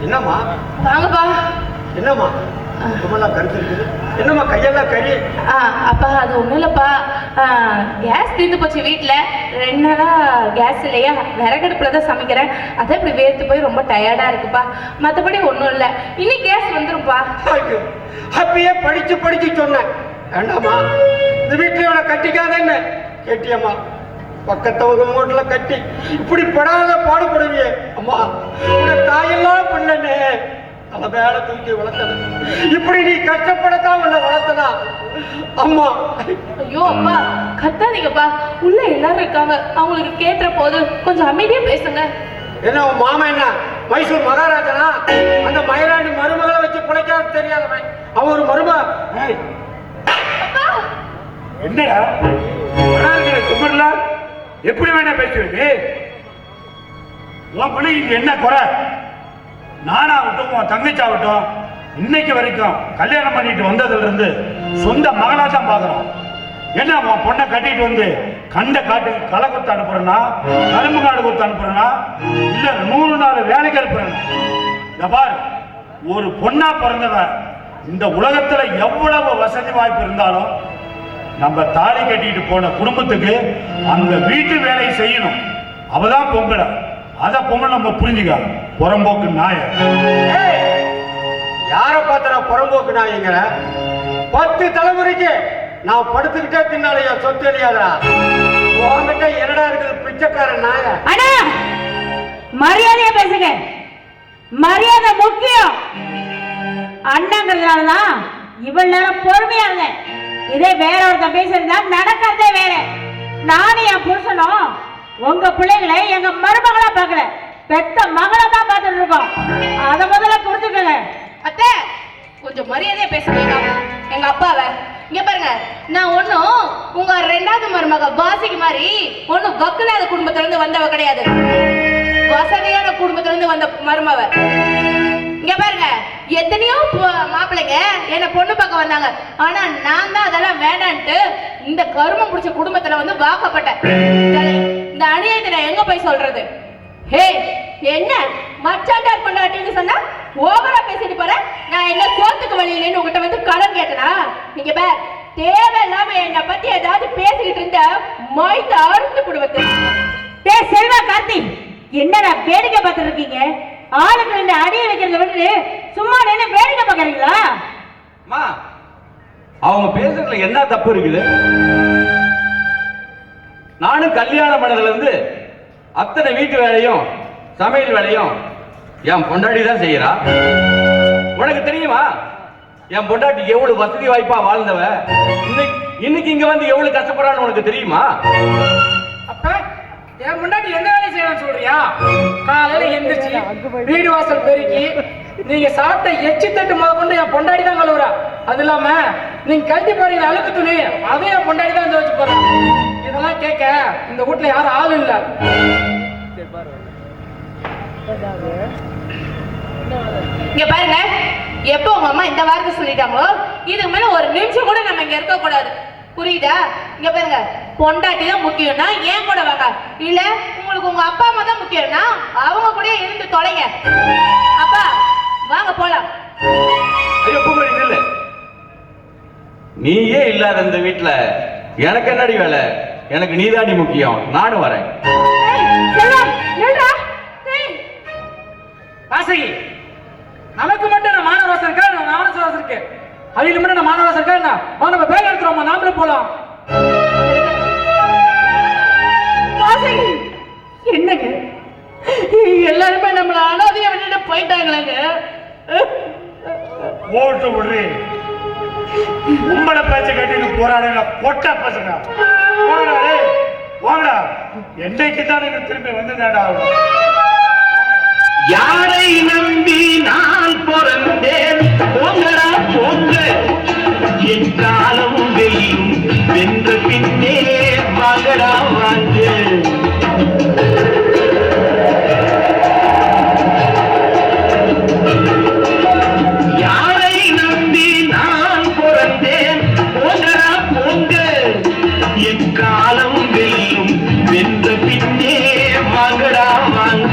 என்னம்மா வாங்கப்பா. என்னம்மா ரொம்பலாம் கருத்து இருக்குது? என்னம்மா கையெல்லாம் கறி? அப்பா அது ஒன்றும் இல்லைப்பா, கேஸ் தீர்ந்து போச்சு வீட்டில். 2 நாளாக கேஸ் இல்லையா, விறகடுப்பில் தான் சமைக்கிறேன். அதான் இப்படி வேர்த்து போய் ரொம்ப டயர்டாக இருக்குப்பா. மற்றபடி ஒன்றும் இல்லை, இன்னைக்கு கேஸ் வந்துரும்ப்பா. அப்பயே படிச்சு படிச்சு சொன்னேன் வேண்டாமா இந்த வீட்டில் இவனை கட்டிக்காதன்னு. கேட்டியம்மா? பக்கத்தவங்க மூட்டில் கட்டி இப்படி படாத பாடுபடுவியே அம்மா. உன தாயெல்லாம் பண்ணனே தலை மேல தூக்கி வளர்த்தன. இப்படி நீ கஷ்டப்படத்தான் உன்னை வளர்த்தனா அம்மா. ஐயோ அப்பா கத்தாதீங்கப்பா, உள்ள எல்லாரும் இருக்காங்க, அவங்களுக்கு கேட்ட போது கொஞ்சம் அமைதியா பேசுங்க. என்ன உன் மாமா என்ன மைசூர் மகாராஜனா? அந்த மயிலாண்டி மருமகளை வச்சு பிழைக்காத தெரியாதவன் அவன் ஒரு மரும. என்னடா குமர்ல எப்படி வேணா பேசுறது? உன் பிள்ளைக்கு என்ன குறை? நானாகட்டும் உன் தங்கச்சாகட்டும் இன்னைக்கு வரைக்கும் கல்யாணம் பண்ணிட்டு வந்ததுல இருந்து சொந்த மகனா தான் பாக்குறோம். என்ன உன் பொண்ணை கட்டிட்டு வந்து கண்ட காட்டுக்கு களை கொத்து அனுப்புறனா, கரும்பு காடு கொத்து அனுப்புறனா, இல்ல 100 நாள் வேலைக்கு அனுப்புறனா? பாரு, ஒரு பொண்ணா பிறந்தவன் இந்த உலகத்துல எவ்வளவு வசதி வாய்ப்பு இருந்தாலும் நம்ம தாலி கட்டிட்டு போன குடும்பத்துக்கு அந்த வீட்டு வேலையை செய்யணும். அவதான் பொம்பளை. அத பொங்கல் நம்ம புரிஞ்சுக்க. புறம்போக்கு நாய யார பார்த்தா புறம்போக்கு நாயங்கிற? 10 தலைமுறைக்கு நான் படுத்துக்கிட்டே தின்னாலையா சொத்து தெரியாதா? உங்ககிட்ட என்னடா இருக்குது பிச்சைக்காரன் நாய? அண்ணா மரியாதையா பேசுங்க, மரியாதை முக்கியம். அண்ணங்கிறதுனாலதான் இவ்வளவு நேரம் பொறுமையா இருந்தேன். இதே வேற ஒருத்தன் பேசுறதா நடக்கிறதே வேற. நானும் என் புருஷனும் உங்க பிள்ளைகளை எங்க மருமகளா பார்க்கல, பெத்த மகளா தான் பார்த்துட்டு இருக்கோம். அத முதல்ல புரிஞ்சுக்கங்க. அத்தை கொஞ்சம் மரியாதையா பேசுங்க. எங்க அப்பாவை இங்க பாருங்க, நான் ஒன்னும் உங்க 2வது மருமக வாசிக்கு மாதிரி ஒன்னும் வக்கலாத குடும்பத்துல இருந்து வந்தவ கிடையாது. வசதியான குடும்பத்துல இருந்து வந்த மருமவ. இங்க பாருங்க, எத்தனையோ மாப்பிள்ளைங்க என்ன பொண்ணு பார்க்க வந்தாங்க. ஆனா நான் தான் அதெல்லாம் வேண்டான்ட்டு இந்த கருமம் பிடிச்ச குடும்பத்துல வந்து வாக்கப்பட்டேன். இந்த அநியாயத்தை நான் எங்க போய் சொல்றது? ஹே, என்ன மச்சாண்டார் பண்ணாட்டின்னு சொன்னா ஓவரா பேசிட்டு போற? நான் என்ன சோத்துக்கு வழியிலேன்னு உங்ககிட்ட வந்து கடன் கேட்டனா? நீங்க பேர் தேவையில்லாம என்னை பத்தி ஏதாவது பேசிக்கிட்டு இருந்த மைத்த அறுத்து குடும்பத்தை. செல்வா கார்த்தி, என்னடா வேடிக்கை பார்த்துட்டு இருக்கீங்க? ஆளுக்கு 2 அடியை வைக்கிறத விட்டு சும்மா நின்று வேடிக்கை பார்க்கறீங்களா? அவங்க பேசுறதுல என்ன தப்பு இருக்குது? நானும் கல்யாணம் பண்ணதுல இருந்து அத்தனை வீட்டு வேலையும் சமையல் வேலையும் என் பொண்டாட்டி தான் செய்யறா. உனக்கு தெரியுமா என் பொண்டாட்டி எவ்வளவு வசதி வாய்ப்பா வாழ்ந்தவ இன்னைக்கு இங்க வந்து எவ்வளவு கஷ்டப்படுறான்னு உனக்கு தெரியுமா? அப்ப என் பொண்டாட்டி எந்த வேலையும் செய்யணும்னு சொல்றியா? காலையில எந்திரிச்சு வீடு வாசல் பெருக்கி நீங்க சாப்பிட்ட எச்சி தட்டு முத கொண்டு என் பொண்டாடி தான் கழுவுறா. அது இல்லாம நீங்க கழட்டி போறீங்க அழுக்கு துணி, அதையும் என் பொண்டாடி தான் வச்சு போறேன். இதெல்லாம் கேட்க இந்த வீட்டுல யாரும் ஆள் இல்ல. இங்க பாருங்க, எப்ப உங்க அம்மா இந்த வார்த்தை சொல்லிட்டாங்களோ இதுக்கு மேல ஒரு நிமிஷம் கூட நம்ம இங்க இருக்க கூடாது. புரியுதா? இங்க பாருங்க, பொண்டாட்டி தான் முக்கியம்னா ஏன் கூட வாங்க, இல்ல உங்களுக்கு உங்க அப்பா அம்மா தான் முக்கியம்னா அவங்க கூட இருந்து தொலைங்க. அப்பா வாங்க போலாம். நீயே இல்லாத இந்த வீட்டுல எனக்கு என்னடி வேலை? எனக்கு நீதாடி முக்கியம். நானும் வரேன். நமக்கு மட்டும் நான் மானவாசம் இருக்கா? மானவாசம் இருக்கு. அவங்களுக்கு மட்டும் நான் மானவாசம் இருக்கா? நம்ம பேர் எடுத்துறோம், நாமளும் போலாம். என்னங்க எல்லாருமே நம்மள அனாதையா விட்டுட்டு போயிட்டாங்களேங்க. ஓட்டு விடுறி உங்களை பேச்ச கட்டிட்டு போராடுங்க பொட்ட பசங்க. வாங்கடா, என்னைக்கு தான் நீங்க திரும்பி வந்துடா. யாரை நம்பி நான் பிறந்தேன்? போங்கடா போங்க, என் காலம் வெல்லும் வென்ற பின்னே வாங்கடா வாங்க. யாரை நம்பி நான் பிறந்தேன்? போங்கடா போங்க, என் காலம் வெல்லும் வென்ற பின்னே வாங்கடா வாங்க